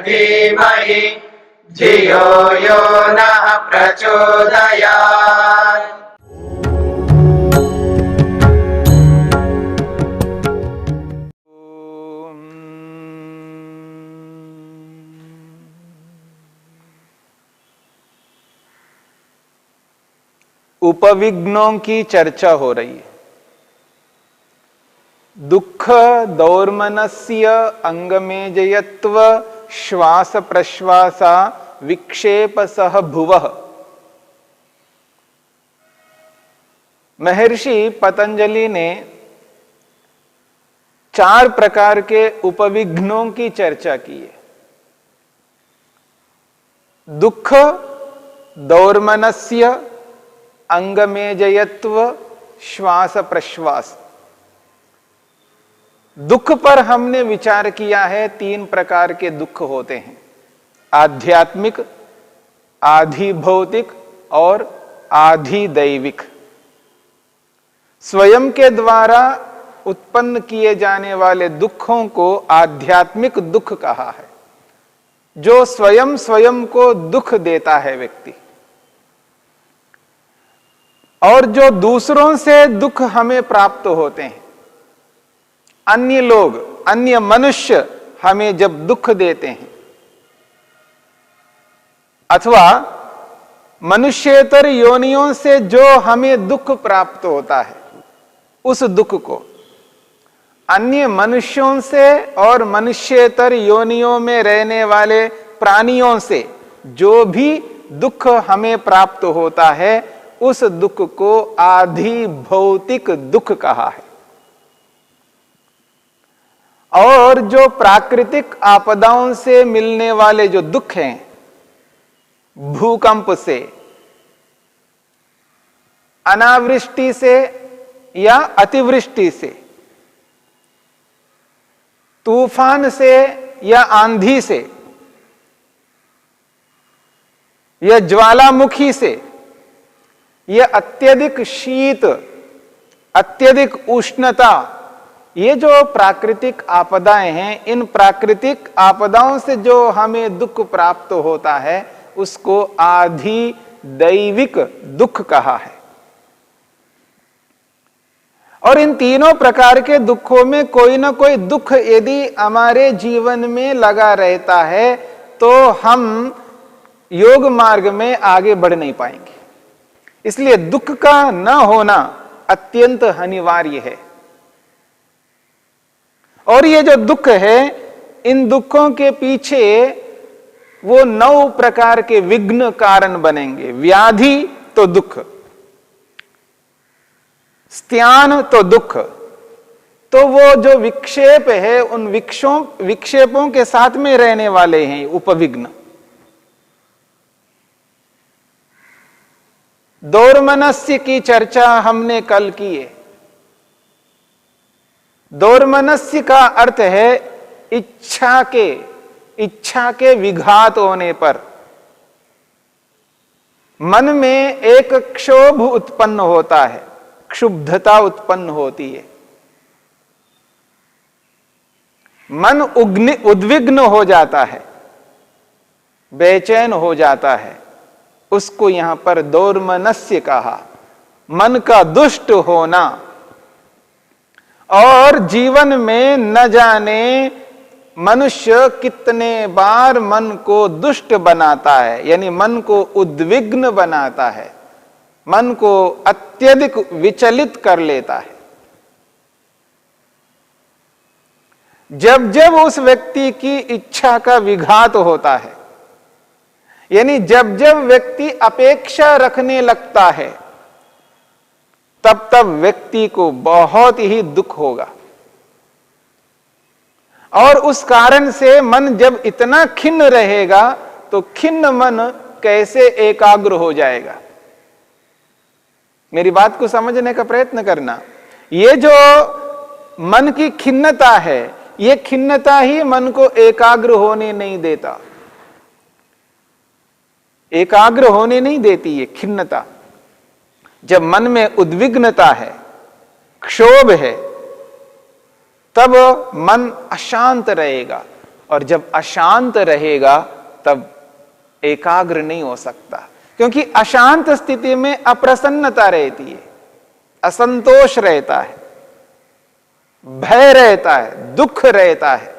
धीमहि धियो यो नः प्रचोदयात्। उपविघ्नों की चर्चा हो रही है। दुख दौर्मनस्य अंगमेजयत्व श्वास प्रश्वासा विक्षेप सह भुवः। महर्षि पतंजलि ने 4 प्रकार के उपविघ्नों की चर्चा की है। दुख दौर्मनस्य अंगमेजयत्व श्वास प्रश्वास। दुख पर हमने विचार किया है 3 प्रकार के दुख होते हैं, आध्यात्मिक, आधि भौतिक और आधि दैविक। स्वयं के द्वारा उत्पन्न किए जाने वाले दुखों को आध्यात्मिक दुख कहा है, जो स्वयं स्वयं को दुख देता है व्यक्ति। और जो दूसरों से दुख हमें प्राप्त होते हैं, अन्य लोग, अन्य मनुष्य हमें जब दुख देते हैं, अथवा मनुष्येतर योनियों से जो हमें दुख प्राप्त होता है, उस दुख को अन्य मनुष्यों से और मनुष्येतर योनियों में रहने वाले प्राणियों से जो भी दुख हमें प्राप्त होता है, उस दुख को आधि भौतिक दुख कहा है। और जो प्राकृतिक आपदाओं से मिलने वाले जो दुख हैं, भूकंप से, अनावृष्टि से या अतिवृष्टि से, तूफान से या आंधी से या ज्वालामुखी से, यह अत्यधिक शीत, अत्यधिक उष्णता, ये जो प्राकृतिक आपदाएं हैं, इन प्राकृतिक आपदाओं से जो हमें दुख प्राप्त होता है, उसको आधि दैविक दुख कहा है। और इन तीनों प्रकार के दुखों में कोई ना कोई दुख यदि हमारे जीवन में लगा रहता है, तो हम योग मार्ग में आगे बढ़ नहीं पाएंगे। इसलिए दुख का न होना अत्यंत अनिवार्य है। और ये जो दुख है, इन दुखों के पीछे वो 9 प्रकार के विघ्न कारण बनेंगे। व्याधि तो दुख, स्त्यान तो दुख, तो वो जो विक्षेप है, उन विक्षेपों के साथ में रहने वाले हैं उपविघ्न। दौर्मनस्य की चर्चा हमने कल की है। दौर्मनस्य का अर्थ है इच्छा के विघात होने पर मन में एक क्षोभ उत्पन्न होता है, क्षुब्धता उत्पन्न होती है, मन उद्विग्न हो जाता है, बेचैन हो जाता है। उसको यहां पर दौर्मनस्य कहा, मन का दुष्ट होना। और जीवन में न जाने मनुष्य कितने बार मन को दुष्ट बनाता है, यानी मन को उद्विग्न बनाता है, मन को अत्यधिक विचलित कर लेता है। जब जब उस व्यक्ति की इच्छा का विघात होता है, यानी जब जब व्यक्ति अपेक्षा रखने लगता है, तब तब व्यक्ति को बहुत ही दुख होगा। और उस कारण से मन जब इतना खिन्न रहेगा, तो खिन्न मन कैसे एकाग्र हो जाएगा। मेरी बात को समझने का प्रयत्न करना। ये जो मन की खिन्नता है, ये खिन्नता ही मन को एकाग्र होने नहीं देता, एकाग्र होने नहीं देती ये खिन्नता। जब मन में उद्विग्नता है, क्षोभ है, तब मन अशांत रहेगा, और जब अशांत रहेगा तब एकाग्र नहीं हो सकता, क्योंकि अशांत स्थिति में अप्रसन्नता रहती है, असंतोष रहता है, भय रहता है, दुख रहता है।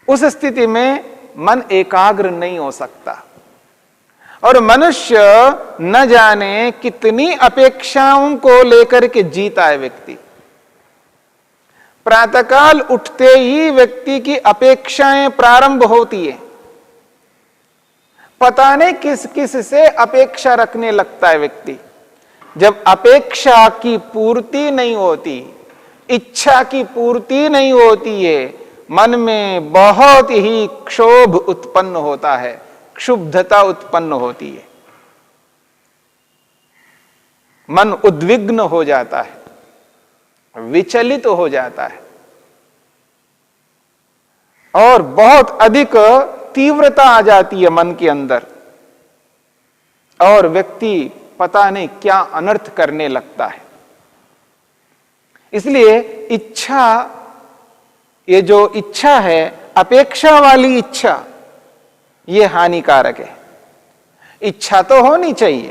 उस स्थिति में मन एकाग्र नहीं हो सकता। और मनुष्य न जाने कितनी अपेक्षाओं को लेकर के जीता है व्यक्ति। प्रातःकाल उठते ही व्यक्ति की अपेक्षाएं प्रारंभ होती है। पता नहीं किस किस से अपेक्षा रखने लगता है व्यक्ति। जब अपेक्षा की पूर्ति नहीं होती, इच्छा की पूर्ति नहीं होती है, मन में बहुत ही क्षोभ उत्पन्न होता है, क्षुब्धता उत्पन्न होती है, मन उद्विग्न हो जाता है, विचलित हो जाता है और बहुत अधिक तीव्रता आ जाती है मन के अंदर और व्यक्ति पता नहीं क्या अनर्थ करने लगता है। इसलिए इच्छा, ये जो इच्छा है, अपेक्षा वाली इच्छा, ये हानिकारक है। इच्छा तो होनी चाहिए,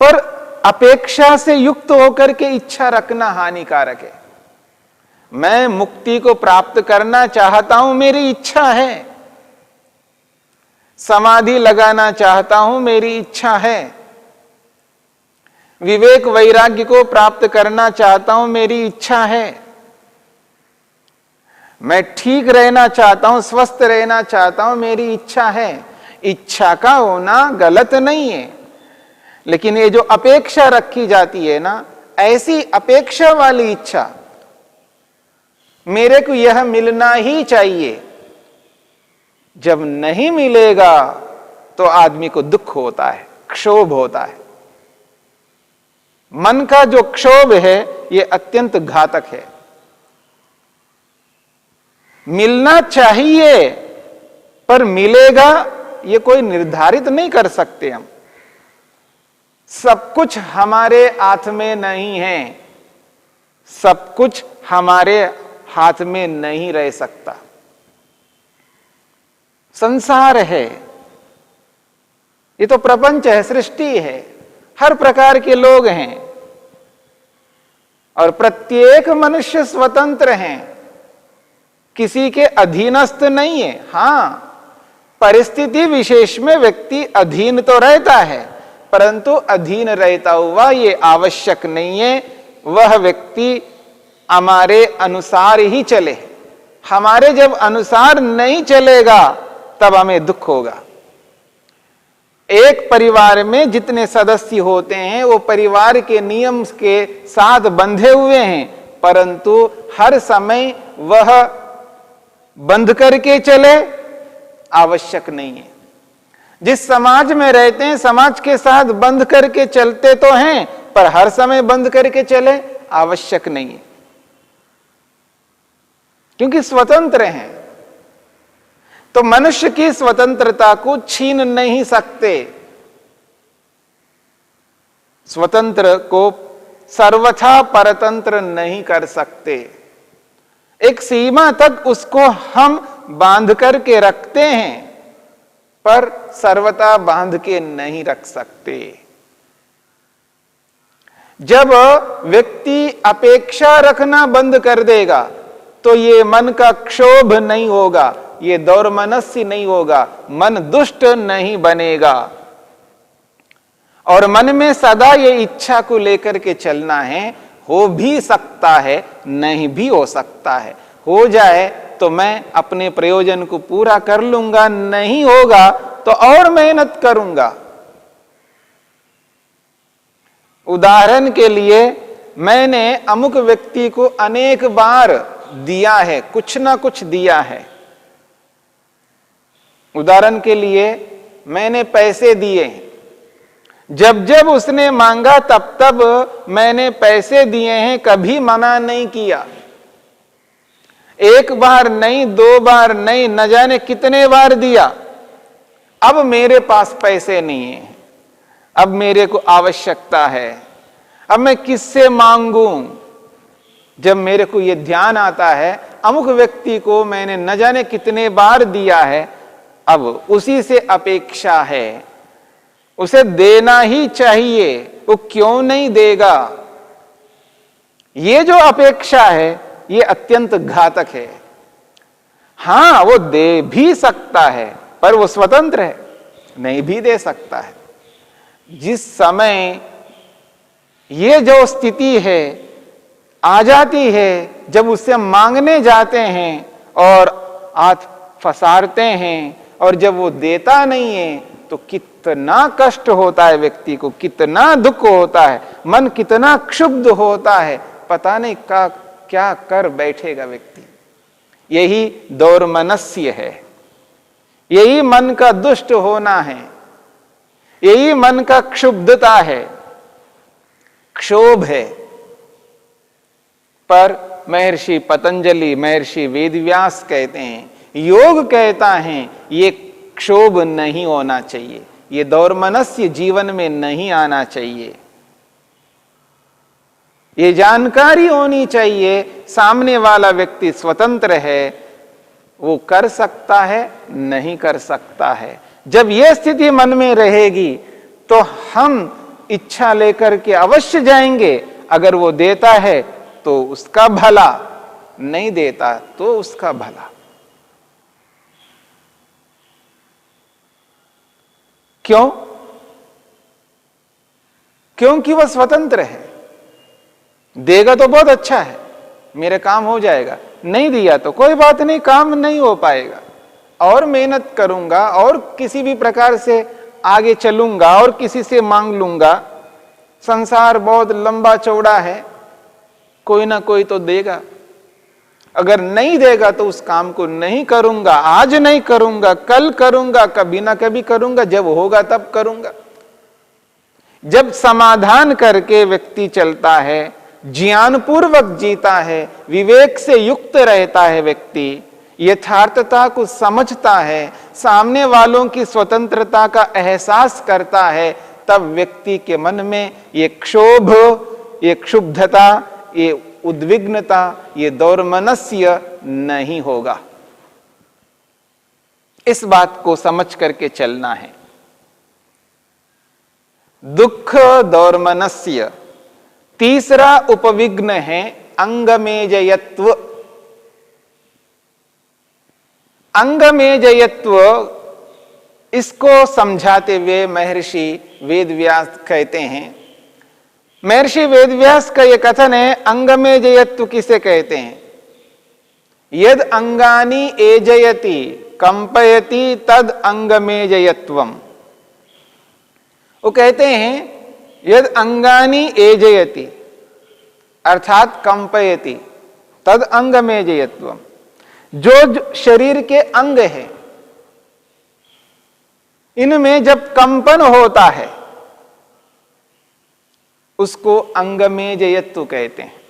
पर अपेक्षा से युक्त होकर के इच्छा रखना हानिकारक है। मैं मुक्ति को प्राप्त करना चाहता हूं, मेरी इच्छा है। समाधि लगाना चाहता हूं, मेरी इच्छा है। विवेक वैराग्य को प्राप्त करना चाहता हूं, मेरी इच्छा है। मैं ठीक रहना चाहता हूं, स्वस्थ रहना चाहता हूं, मेरी इच्छा है। इच्छा का होना गलत नहीं है, लेकिन ये जो अपेक्षा रखी जाती है ना, ऐसी अपेक्षा वाली इच्छा, मेरे को यह मिलना ही चाहिए, जब नहीं मिलेगा तो आदमी को दुख होता है, क्षोभ होता है। मन का जो क्षोभ है ये अत्यंत घातक है। मिलना चाहिए पर मिलेगा ये कोई निर्धारित नहीं कर सकते हम। सब कुछ हमारे हाथ में नहीं है, सब कुछ हमारे हाथ में नहीं रह सकता। संसार है, ये तो प्रपंच है, सृष्टि है, हर प्रकार के लोग हैं और प्रत्येक मनुष्य स्वतंत्र हैं, किसी के अधीनस्थ नहीं है। हां, परिस्थिति विशेष में व्यक्ति अधीन तो रहता है, परंतु अधीन रहता हुआ ये आवश्यक नहीं है वह व्यक्ति हमारे अनुसार ही चले। हमारे जब अनुसार नहीं चलेगा तब हमें दुख होगा। एक परिवार में जितने सदस्य होते हैं वो परिवार के नियम के साथ बंधे हुए हैं, परंतु हर समय वह बंध करके चले आवश्यक नहीं है। जिस समाज में रहते हैं समाज के साथ बंध करके चलते तो हैं, पर हर समय बंध करके चले आवश्यक नहीं है, क्योंकि स्वतंत्र हैं। तो मनुष्य की स्वतंत्रता को छीन नहीं सकते। स्वतंत्र को सर्वथा परतंत्र नहीं कर सकते। एक सीमा तक उसको हम बांध करके रखते हैं, पर सर्वथा बांध के नहीं रख सकते। जब व्यक्ति अपेक्षा रखना बंद कर देगा तो ये मन का क्षोभ नहीं होगा, ये दौर्मनस्य नहीं होगा, मन दुष्ट नहीं बनेगा और मन में सदा ये इच्छा को लेकर के चलना है। हो भी सकता है, नहीं भी हो सकता है। हो जाए तो मैं अपने प्रयोजन को पूरा कर लूंगा, नहीं होगा तो और मेहनत करूंगा। उदाहरण के लिए मैंने अमुक व्यक्ति को अनेक बार दिया है, कुछ ना कुछ दिया है। उदाहरण के लिए मैंने पैसे दिए, जब जब उसने मांगा तब तब मैंने पैसे दिए हैं, कभी मना नहीं किया। एक बार नहीं, दो बार नहीं, न जाने कितने बार दिया। अब मेरे पास पैसे नहीं है, अब मेरे को आवश्यकता है, अब मैं किससे मांगूं? जब मेरे को यह ध्यान आता है अमुक व्यक्ति को मैंने न जाने कितने बार दिया है, अब उसी से अपेक्षा है, उसे देना ही चाहिए, वो क्यों नहीं देगा? ये जो अपेक्षा है ये अत्यंत घातक है। हां, वो दे भी सकता है पर वो स्वतंत्र है, नहीं भी दे सकता है। जिस समय ये जो स्थिति है आ जाती है, जब उससे मांगने जाते हैं और हाथ फसारते हैं, और जब वो देता नहीं है तो कितना कष्ट होता है व्यक्ति को, कितना दुख होता है, मन कितना क्षुब्ध होता है, पता नहीं क्या कर बैठेगा व्यक्ति। यही दौर्मनस्य है, यही मन का दुष्ट होना है, यही मन का क्षुब्धता है, क्षोभ है। पर महर्षि पतंजलि, महर्षि वेदव्यास कहते हैं, योग कहता है ये क्षोभ नहीं होना चाहिए, ये दौर्मनस्य जीवन में नहीं आना चाहिए। ये जानकारी होनी चाहिए सामने वाला व्यक्ति स्वतंत्र है, वो कर सकता है, नहीं कर सकता है। जब यह स्थिति मन में रहेगी तो हम इच्छा लेकर के अवश्य जाएंगे। अगर वो देता है तो उसका भला, नहीं देता तो उसका भला। क्यों? क्योंकि वह स्वतंत्र है। देगा तो बहुत अच्छा है, मेरे काम हो जाएगा, नहीं दिया तो कोई बात नहीं, काम नहीं हो पाएगा, और मेहनत करूंगा और किसी भी प्रकार से आगे चलूंगा और किसी से मांग लूंगा। संसार बहुत लंबा चौड़ा है, कोई ना कोई तो देगा। अगर नहीं देगा तो उस काम को नहीं करूंगा, आज नहीं करूंगा, कल करूंगा, कभी ना कभी करूंगा, जब होगा तब करूंगा। जब समाधान करके व्यक्ति चलता है, ज्ञानपूर्वक जीता है, विवेक से युक्त रहता है, व्यक्ति यथार्थता को समझता है, सामने वालों की स्वतंत्रता का एहसास करता है, तब व्यक्ति के मन में ये क्षोभ, ये क्षुब्धता, ये उद्विग्नता, ये दौर्मनस्य नहीं होगा। इस बात को समझ करके चलना है। दुख दौर्मनस्य। तीसरा उपविघ्न है अंगमेजयत्व। अंगमेजयत्व, इसको समझाते हुए महर्षि वेदव्यास कहते हैं, महर्षि वेदव्यास का यह कथन है, अंगमेजयत्व किसे कहते हैं? यद अंगानि एजयति कंपयति तद अंगमेजयत्वम। वो कहते हैं यद अंगानि एजयति अर्थात कंपयति तद अंगमेजयत्वम। जो शरीर के अंग है, इनमें जब कंपन होता है उसको अंगमेजयत्व कहते हैं।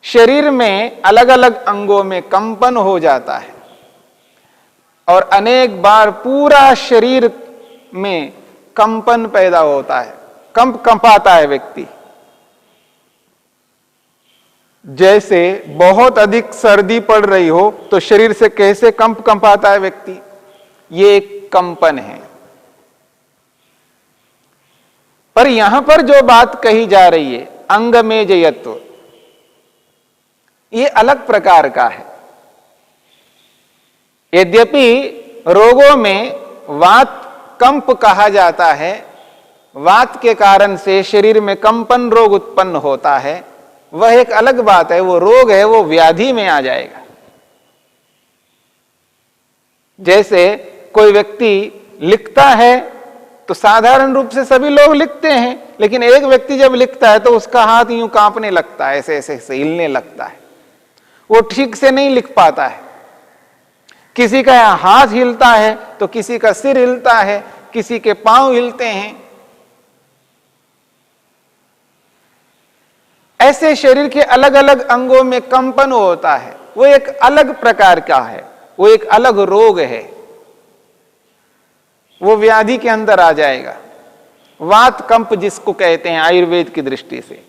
शरीर में अलग अलग अंगों में कंपन हो जाता है और अनेक बार पूरा शरीर में कंपन पैदा होता है, कंपाता है व्यक्ति। जैसे बहुत अधिक सर्दी पड़ रही हो तो शरीर से कैसे कंपाता है व्यक्ति, ये एक कंपन है। पर यहां पर जो बात कही जा रही है अंगमेजयत्व, ये अलग प्रकार का है। यद्यपि रोगों में वात कंप कहा जाता है, वात के कारण से शरीर में कंपन रोग उत्पन्न होता है, वह एक अलग बात है, वो रोग है, वो व्याधि में आ जाएगा। जैसे कोई व्यक्ति लिखता है तो साधारण रूप से सभी लोग लिखते हैं, लेकिन एक व्यक्ति जब लिखता है तो उसका हाथ यूं कांपने लगता है, ऐसे ऐसे हिलने लगता है, वो ठीक से नहीं लिख पाता है। किसी का हाथ हिलता है तो किसी का सिर हिलता है, किसी के पांव हिलते हैं। ऐसे शरीर के अलग अलग अंगों में कंपन होता है, वो एक अलग प्रकार का है, वो एक अलग रोग है, वो व्याधि के अंदर आ जाएगा। वात कंप जिसको कहते हैं आयुर्वेद की दृष्टि से।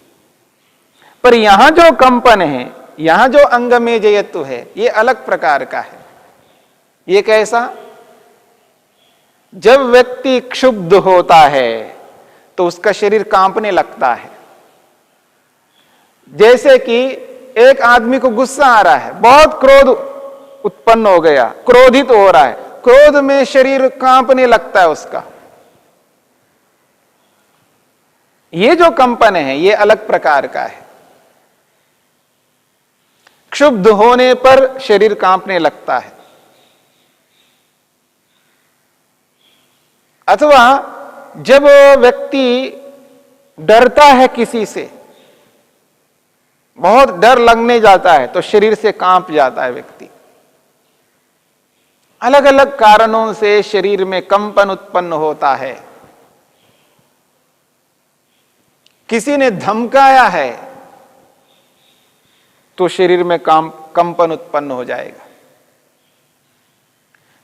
पर यहां जो कंपन है यहां जो अंग में जयत्व है ये अलग प्रकार का है। ये कैसा? जब व्यक्ति क्षुब्ध होता है तो उसका शरीर कांपने लगता है। जैसे कि एक आदमी को गुस्सा आ रहा है, बहुत क्रोध उत्पन्न हो गया, क्रोधित हो रहा है, क्रोध में शरीर कांपने लगता है उसका। ये जो कंपन है ये अलग प्रकार का है। क्षुब्ध होने पर शरीर कांपने लगता है। अथवा जब व्यक्ति डरता है किसी से, बहुत डर लगने जाता है तो शरीर से कांप जाता है व्यक्ति। अलग अलग कारणों से शरीर में कंपन उत्पन्न होता है। किसी ने धमकाया है तो शरीर में कंपन उत्पन्न हो जाएगा।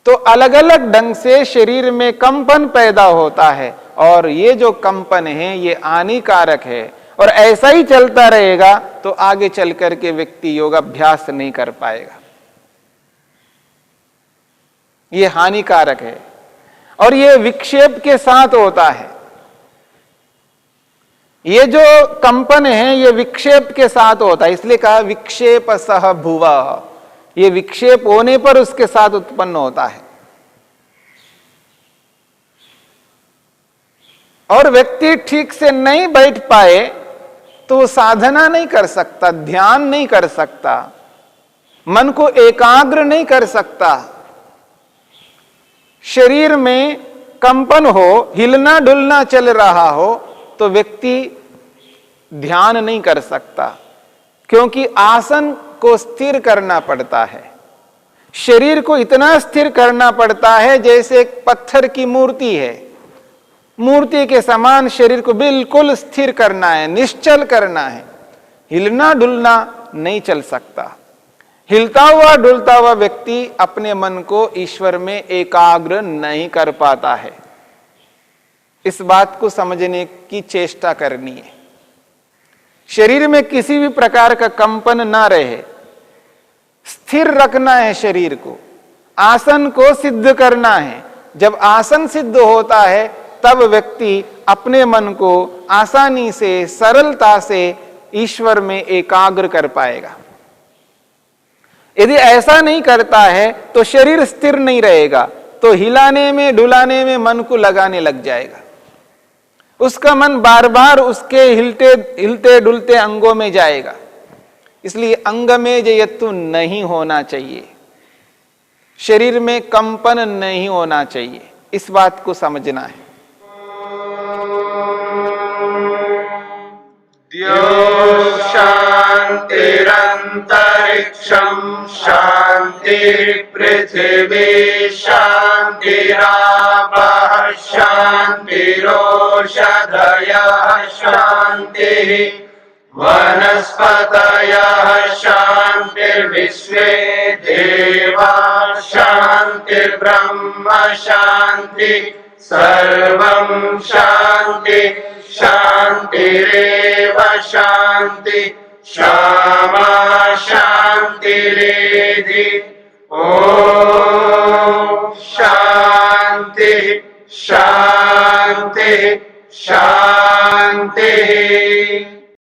तो अलग अलग ढंग से शरीर में कंपन पैदा होता है और ये जो कंपन है ये हानिकारक है और ऐसा ही चलता रहेगा तो आगे चल करके व्यक्ति योगाभ्यास नहीं कर पाएगा। ये हानिकारक है और ये विक्षेप के साथ होता है। ये जो कंपन है ये विक्षेप के साथ होता है, इसलिए कहा विक्षेप सह भुवा। ये विक्षेप होने पर उसके साथ उत्पन्न होता है। और व्यक्ति ठीक से नहीं बैठ पाए तो वो साधना नहीं कर सकता, ध्यान नहीं कर सकता, मन को एकाग्र नहीं कर सकता। शरीर में कंपन हो, हिलना डुलना चल रहा हो तो व्यक्ति ध्यान नहीं कर सकता, क्योंकि आसन को स्थिर करना पड़ता है। शरीर को इतना स्थिर करना पड़ता है जैसे एक पत्थर की मूर्ति है, मूर्ति के समान शरीर को बिल्कुल स्थिर करना है, निश्चल करना है। हिलना डुलना नहीं चल सकता। हिलता हुआ डुलता हुआ व्यक्ति अपने मन को ईश्वर में एकाग्र नहीं कर पाता है। इस बात को समझने की चेष्टा करनी है। शरीर में किसी भी प्रकार का कंपन ना रहे, स्थिर रखना है शरीर को, आसन को सिद्ध करना है। जब आसन सिद्ध होता है तब व्यक्ति अपने मन को आसानी से, सरलता से ईश्वर में एकाग्र कर पाएगा। यदि ऐसा नहीं करता है तो शरीर स्थिर नहीं रहेगा, तो हिलाने में डुलाने में मन को लगाने लग जाएगा। उसका मन बार बार उसके हिलते डुलते अंगों में जाएगा। इसलिए अंग में जयत्व नहीं होना चाहिए, शरीर में कंपन नहीं होना चाहिए। इस बात को समझना है। द्यो शान्तिरन्तरिक्षं शान्तिः पृथिवी शान्तिरापः शान्तिरोषधयः शान्तिः वनस्पतयः शान्तिर्विश्वे देवाः शान्तिर्ब्रह्म शान्तिः सर्वं शान्ति शान्तिरेव शान्ति क्षमा शान्तिरेधि। ॐ शान्ति शान्ति शान्तिः।